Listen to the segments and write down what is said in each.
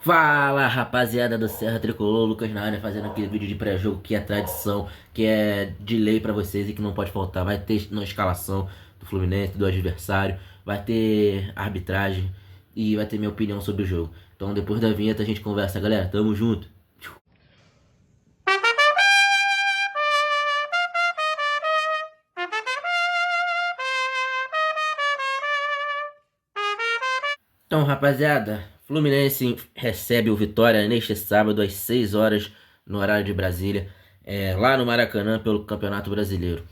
Fala rapaziada do Serra Tricolor, Lucas na área fazendo aquele vídeo de pré-jogo que é tradição, que é de lei pra vocês e que não pode faltar. Vai ter na escalação do Fluminense, do adversário, vai ter arbitragem e vai ter minha opinião sobre o jogo. Então depois da vinheta a gente conversa, galera. Tamo junto. Então, rapaziada, Fluminense recebe o Vitória neste sábado às 6 horas no horário de Brasília, lá no Maracanã pelo Campeonato Brasileiro.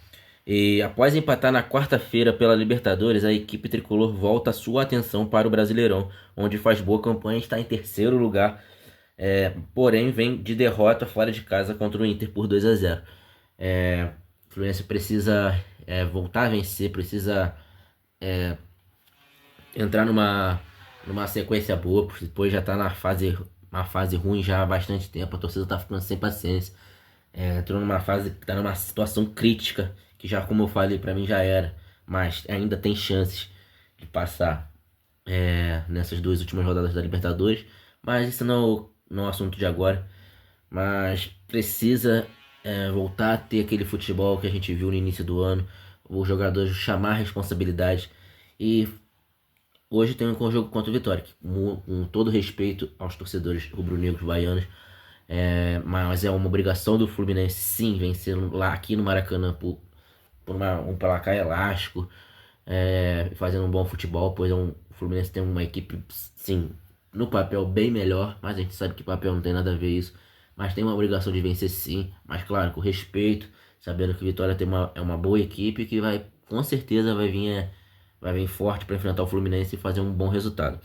E após empatar na quarta-feira pela Libertadores, a equipe tricolor volta sua atenção para o Brasileirão, onde faz boa campanha e está em terceiro lugar, porém vem de derrota fora de casa contra o Inter por 2-0. O Fluminense precisa voltar a vencer, precisa entrar numa sequência boa, porque depois já tá uma fase ruim já há bastante tempo, a torcida tá ficando sem paciência. Entrou numa fase que tá numa situação crítica, que já, como eu falei, pra mim já era, mas ainda tem chances de passar nessas duas últimas rodadas da Libertadores, mas isso não é o assunto de agora. Mas precisa voltar a ter aquele futebol que a gente viu no início do ano, os jogadores chamar a responsabilidade. E hoje tem um jogo contra o Vitória, que, com todo respeito aos torcedores rubro-negros baianos, mas é uma obrigação do Fluminense sim vencer lá aqui no Maracanã por um placar elástico, fazendo um bom futebol, pois o Fluminense tem uma equipe sim no papel bem melhor, mas a gente sabe que papel não tem nada a ver isso, mas tem uma obrigação de vencer sim, mas claro, com respeito, sabendo que o Vitória é uma boa equipe que vai com certeza vai vir forte para enfrentar o Fluminense e fazer um bom resultado.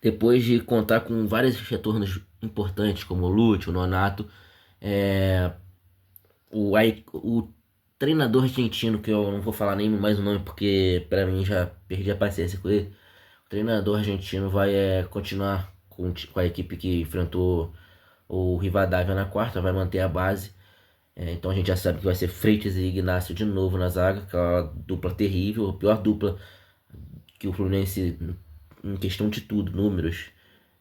Depois de contar com vários retornos importantes, como o Lúcio, o Nonato, o treinador argentino, que eu não vou falar nem mais o nome porque para mim já perdi a paciência com ele. O treinador argentino vai continuar com a equipe que enfrentou o Rivadavia na quarta, vai manter a base. Então a gente já sabe que vai ser Freitas e Ignacio de novo na zaga, aquela dupla terrível, a pior dupla que o Fluminense, em questão de tudo, números,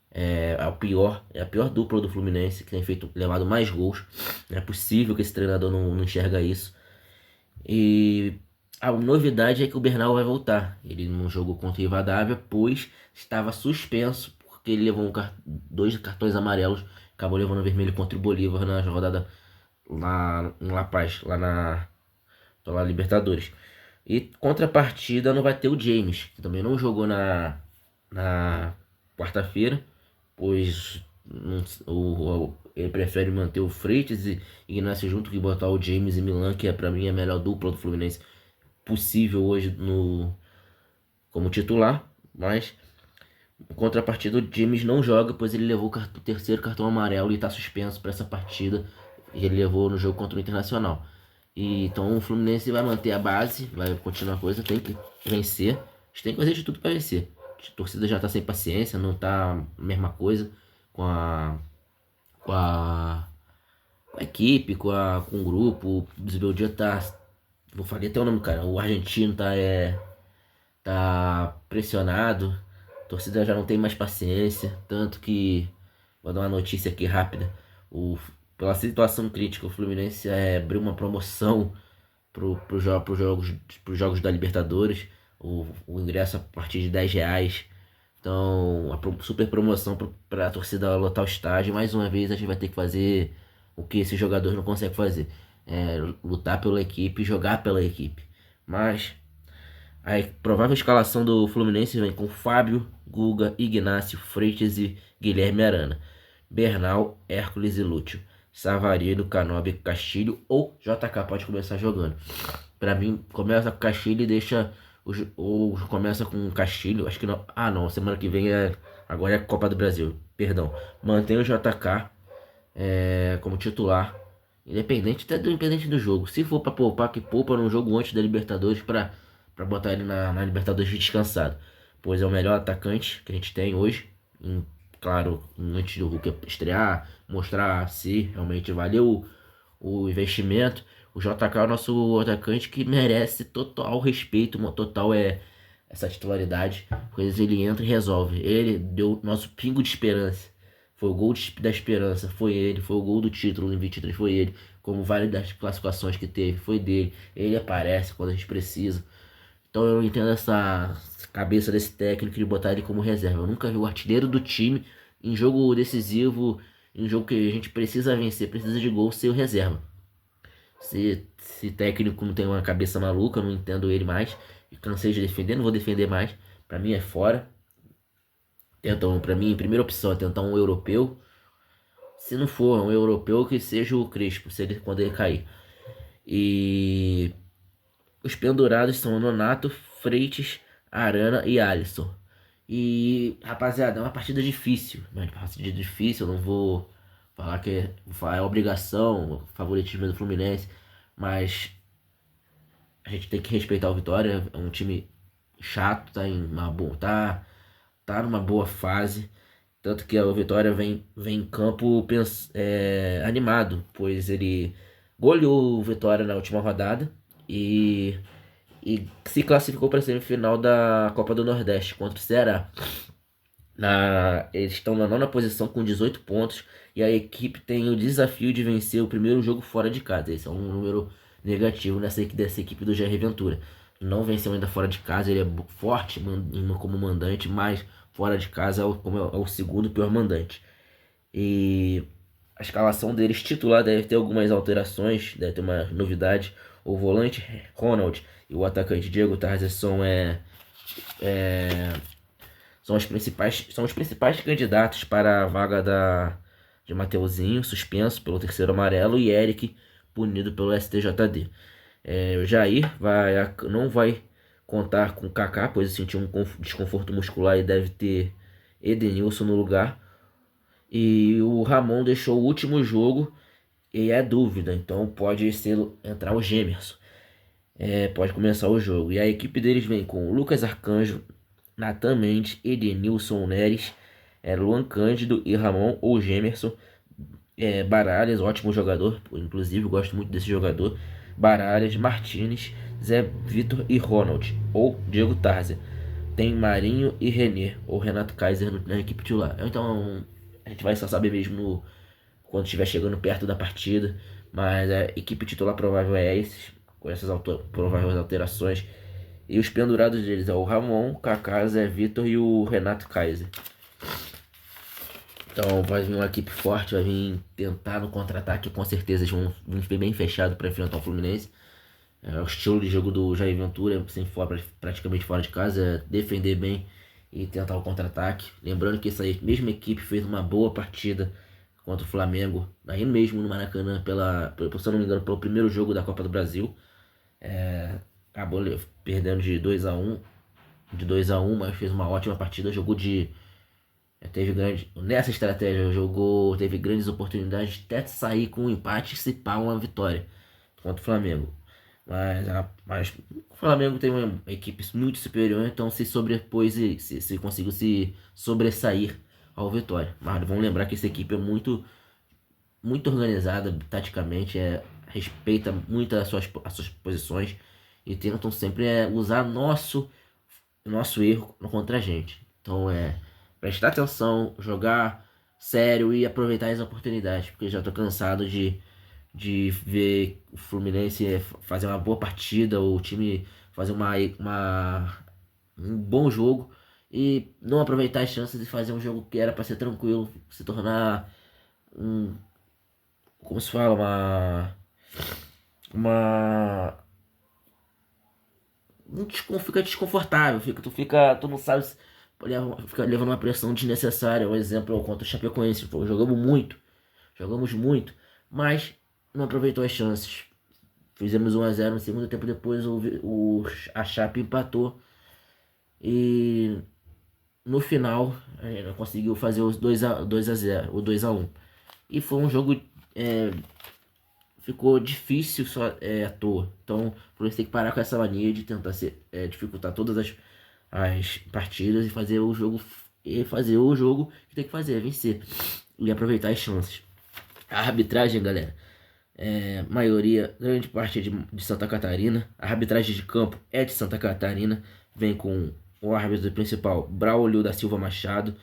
é a pior dupla do Fluminense, que tem levado mais gols. Não é possível que esse treinador não enxerga isso. E a novidade é que o Bernal vai voltar. Ele não jogou contra o Rivadavia, pois estava suspenso, porque ele levou dois cartões amarelos, acabou levando vermelho contra o Bolívar na rodada lá em La Paz, pela Libertadores. E contrapartida não vai ter o James, que também não jogou na quarta-feira, pois ele prefere manter o Freitas e Ignacio junto que botar o James e Milan, que pra mim é a melhor dupla do Fluminense possível hoje como titular. Mas em contrapartida o James não joga, pois ele levou o terceiro cartão amarelo e está suspenso para essa partida. Ele levou no jogo contra o Internacional. Então o Fluminense vai manter a base, vai continuar a coisa, tem que vencer. A gente tem que fazer de tudo para vencer. A torcida já tá sem paciência, não tá a mesma coisa com com a, com a equipe, com o grupo. O Zibeldia tá. Vou falar até o nome do cara. O argentino tá pressionado. A torcida já não tem mais paciência. Tanto que. Vou dar uma notícia aqui rápida. Pela situação crítica, o Fluminense abriu uma promoção pros jogos da Libertadores. O ingresso a partir de R$ 10. Então, super promoção para a torcida lotar o estádio. Mais uma vez, a gente vai ter que fazer o que esse jogador não consegue fazer: lutar pela equipe, jogar pela equipe. Mas a provável escalação do Fluminense vem com Fábio, Guga, Ignacio, Freitas e Guilherme Arana, Bernal, Hércules e Lúcio, Savarino, Canobi, Castilho ou JK pode começar jogando. Pra mim, começa com Castilho e deixa. Ou começa com Castilho, acho que não. Ah, não, semana que vem agora é a Copa do Brasil, perdão. Mantém o JK como titular, independente do jogo. Se for pra poupar, que poupa num jogo antes da Libertadores pra botar ele na Libertadores descansado. Pois é o melhor atacante que a gente tem hoje. Claro, antes do Hulk estrear, mostrar se realmente valeu o investimento. O JK é o nosso atacante que merece total respeito, total essa titularidade, pois ele entra e resolve. Ele deu nosso pingo de esperança. Foi o gol da esperança, foi ele. Foi o gol do título em 23, foi ele. Como várias das classificações que teve, foi dele. Ele aparece quando a gente precisa. Então eu não entendo essa cabeça desse técnico de botar ele como reserva. Eu nunca vi o artilheiro do time em jogo decisivo, em jogo que a gente precisa vencer, precisa de gol, ser o reserva. Se técnico não tem uma cabeça maluca, eu não entendo ele mais. E cansei de defender, não vou defender mais. Pra mim é fora. Tentam, pra mim, primeira opção é tentar um europeu. Se não for um europeu, que seja o Crespo, se ele, quando ele cair. E os pendurados são o Nonato, Freitas, Arana e Alisson. E, rapaziada, é uma partida difícil. Mas partida difícil, eu não vou falar que é obrigação, favoritismo do Fluminense. Mas a gente tem que respeitar o Vitória. É um time chato, tá em uma boa, tá numa boa fase. Tanto que o Vitória vem em campo animado, pois ele goleou o Vitória na última rodada e se classificou para a semifinal da Copa do Nordeste contra o Ceará. Eles estão na nona posição com 18 pontos e a equipe tem o desafio de vencer o primeiro jogo fora de casa. Esse é um número negativo dessa equipe do Jair Ventura. Não venceu ainda fora de casa, ele é forte como mandante, mas fora de casa é o segundo pior mandante. E a escalação deles titular deve ter algumas alterações, deve ter uma novidade. O volante Ronald e o atacante Diego Tarzan são os principais candidatos para a vaga de Mateuzinho, suspenso pelo terceiro amarelo, e Eric, punido pelo STJD. O Jair não vai contar com o Kaká, pois sentiu um desconforto muscular e deve ter Edenilson no lugar. E o Ramon deixou o último jogo e é dúvida, então pode entrar o Gemerson. Pode começar o jogo. E a equipe deles vem com Lucas Arcanjo, Natan Mendes, Edenilson Neres, Luan Cândido e Ramon ou Gemerson. Baralhas, ótimo jogador, inclusive eu gosto muito desse jogador. Baralhas, Martínez, Zé Vitor e Ronald ou Diego Tarzan. Tem Marinho e René ou Renato Kaiser na equipe titular. Então a gente vai só saber mesmo quando estiver chegando perto da partida. Mas a equipe titular provável é esses, com essas prováveis alterações. E os pendurados deles é o Ramon, Kaká, Zé Vitor e o Renato Kaiser. Então vai vir uma equipe forte, vai vir tentar no contra-ataque, com certeza eles vão vir bem fechado para enfrentar o Fluminense. O estilo de jogo do Jair Ventura, praticamente fora de casa, defender bem e tentar o contra-ataque. Lembrando que essa mesma equipe fez uma boa partida contra o Flamengo, aí mesmo no Maracanã, se eu não me engano, pelo primeiro jogo da Copa do Brasil. Acabou perdendo de 2-1, mas fez uma ótima partida, nessa estratégia teve grandes oportunidades de até sair com um empate e se pá uma vitória contra o Flamengo. Mas o Flamengo tem uma equipe muito superior, então se sobrepôs e se conseguiu se sobressair ao Vitória. Mas vamos lembrar que essa equipe é muito, muito organizada taticamente, respeita muito as suas posições e tentam sempre usar nosso erro contra a gente. Então prestar atenção, jogar sério e aproveitar as oportunidades, porque já tô cansado de ver o Fluminense fazer uma boa partida, o time fazer um bom jogo e não aproveitar as chances de fazer um jogo que era para ser tranquilo, se tornar como se fala, fica desconfortável, tu não sabe, fica levando uma pressão desnecessária. Um exemplo contra o Chapecoense, jogamos muito, mas não aproveitou as chances. Fizemos 1-0 no segundo tempo, depois a Chape empatou e no final a gente conseguiu fazer os 2-0, o 2-1. E foi um jogo ficou difícil só à toa. Então, por isso tem que parar com essa mania de tentar dificultar todas as partidas e fazer o jogo que tem que fazer, vencer e aproveitar as chances. A arbitragem, galera, grande parte é de Santa Catarina. A arbitragem de campo é de Santa Catarina. vem com o árbitro principal Braulio da Silva Machado,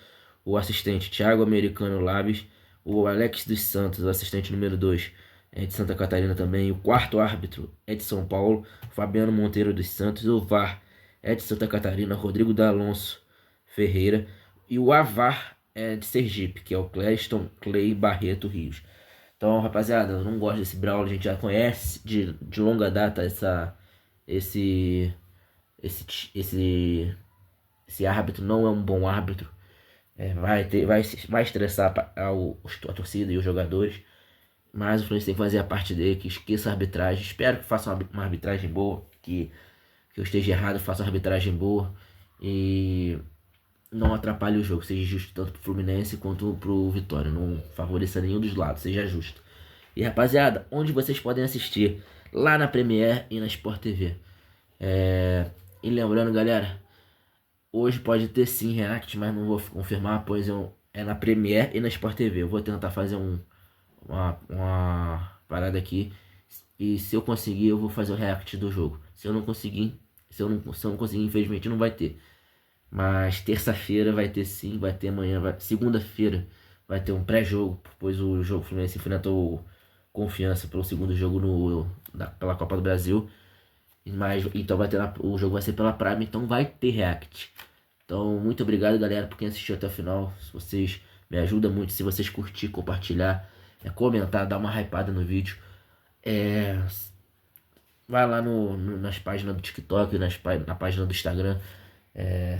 o assistente Thiago Americano Labes, o Alex dos Santos, o assistente número 2 é de Santa Catarina também, o quarto árbitro é de São Paulo, Fabiano Monteiro dos Santos, o VAR é de Santa Catarina, Rodrigo D'Alonso Ferreira, e o AVAR é de Sergipe, que é o Cleston Clay Barreto Rios. Então, rapaziada, eu não gosto desse Braulio, a gente já conhece de longa data esse, esse, esse árbitro, não é um bom árbitro. Vai estressar a torcida e os jogadores. Mas o Fluminense tem que fazer a parte dele, que esqueça a arbitragem. Espero que faça uma arbitragem boa, que eu esteja errado, faça uma arbitragem boa e não atrapalhe o jogo, seja justo tanto pro Fluminense quanto pro Vitória, não favoreça nenhum dos lados, seja justo. E rapaziada, onde vocês podem assistir? Lá na Premiere e na Sport TV. E lembrando, galera, hoje pode ter sim React, mas não vou confirmar, pois é na Premiere e na Sport TV. Eu vou tentar fazer uma parada aqui. E se eu conseguir, eu vou fazer o react do jogo. Se eu não conseguir, infelizmente não vai ter. Mas terça-feira vai ter sim, vai ter amanhã, segunda-feira vai ter um pré-jogo, pois o jogo Fluminense enfrentou Confiança pelo segundo jogo pela Copa do Brasil. Mas então o jogo vai ser pela Prime, então vai ter react. Então, muito obrigado, galera, por quem assistiu até o final. Se vocês me ajudam muito, se vocês curtir, compartilhar, comentar, dar uma hypada no vídeo. Vai lá nas páginas do TikTok, na página do Instagram,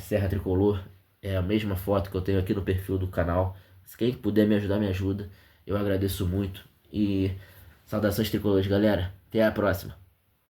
Serra Tricolor. É a mesma foto que eu tenho aqui no perfil do canal. Se quem puder me ajudar, me ajuda. Eu agradeço muito. E saudações tricolores, galera. Até a próxima.